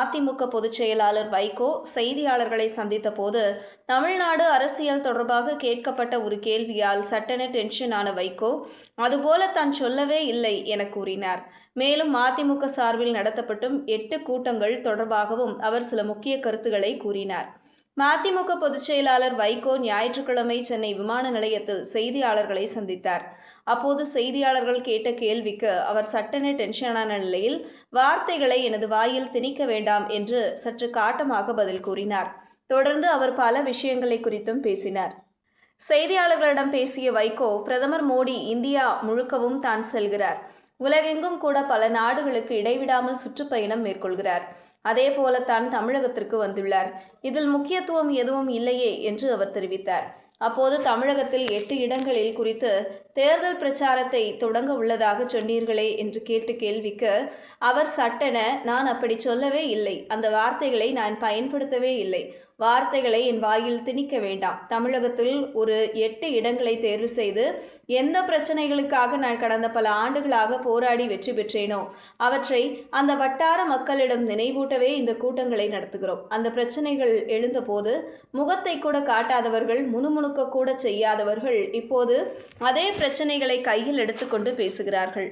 அதிமுக பொதுச் செயலாளர் வைகோ செய்தியாளர்களை சந்தித்த போது தமிழ்நாடு அரசியல் தொடர்பாக கேட்கப்பட்ட ஒரு கேள்வியால் சட்டென டென்ஷன் ஆன வைகோ அதுபோல தான் சொல்லவே இல்லை என கூறினார். மேலும் அதிமுக சார்பில் நடத்தப்படும் 8 கூட்டங்கள் தொடர்பாகவும் அவர் சில முக்கிய கருத்துக்களை கூறினார். மதிமுக பொதுச் செயலாளர் வைகோ ஞாயிற்றுக்கிழமை சென்னை விமான நிலையத்தில் செய்தியாளர்களை சந்தித்தார். அப்போது செய்தியாளர்கள் கேட்ட கேள்விக்கு அவர் சட்டென டென்ஷனான நிலையில் வார்த்தைகளை எனது வாயில் திணிக்க வேண்டாம் என்று சற்று காட்டமாக பதில் கூறினார். தொடர்ந்து அவர் பல விஷயங்களை குறித்தும் பேசினார். செய்தியாளர்களிடம் பேசிய வைகோ, பிரதமர் மோடி இந்தியா முழுக்கவும் தான் செல்கிறார். உலகெங்கும் கூட பல நாடுகளுக்கு இடைவிடாமல் சுற்றுப்பயணம் மேற்கொள்கிறார். அதேபோல தான் தமிழகத்திற்கு வந்துள்ளார். இதில் முக்கியத்துவம் எதுவும் இல்லையே என்று அவர் தெரிவித்தார். அப்போது தமிழகத்தில் 8 இடங்களில் குறித்து தேர்தல் பிரச்சாரத்தை தொடங்க உள்ளதாக சொன்னீர்களே என்று கேட்ட கேள்விக்கு அவர் சட்டென, நான் அப்படி சொல்லவே இல்லை, அந்த வார்த்தைகளை நான் பயன்படுத்தவே இல்லை, வார்த்தைகளை என் வாயில் திணிக்க வேண்டாம். தமிழகத்தில் ஒரு 8 இடங்களை தேர்வு செய்து எந்த பிரச்சனைகளுக்காக நான் கடந்த பல ஆண்டுகளாக போராடி வெற்றி பெற்றேனோ அவற்றை அந்த வட்டார மக்களிடம் நினைவூட்டவே இந்த கூட்டங்களை நடத்துகிறோம். அந்த பிரச்சனைகள் எழுந்தபோது முகத்தை கூட காட்டாதவர்கள், முணுமுணுக்க கூட செய்யாதவர்கள் இப்போது அதே பிரச்சனைகளை கையில் எடுத்துக்கொண்டு பேசுகிறார்கள்.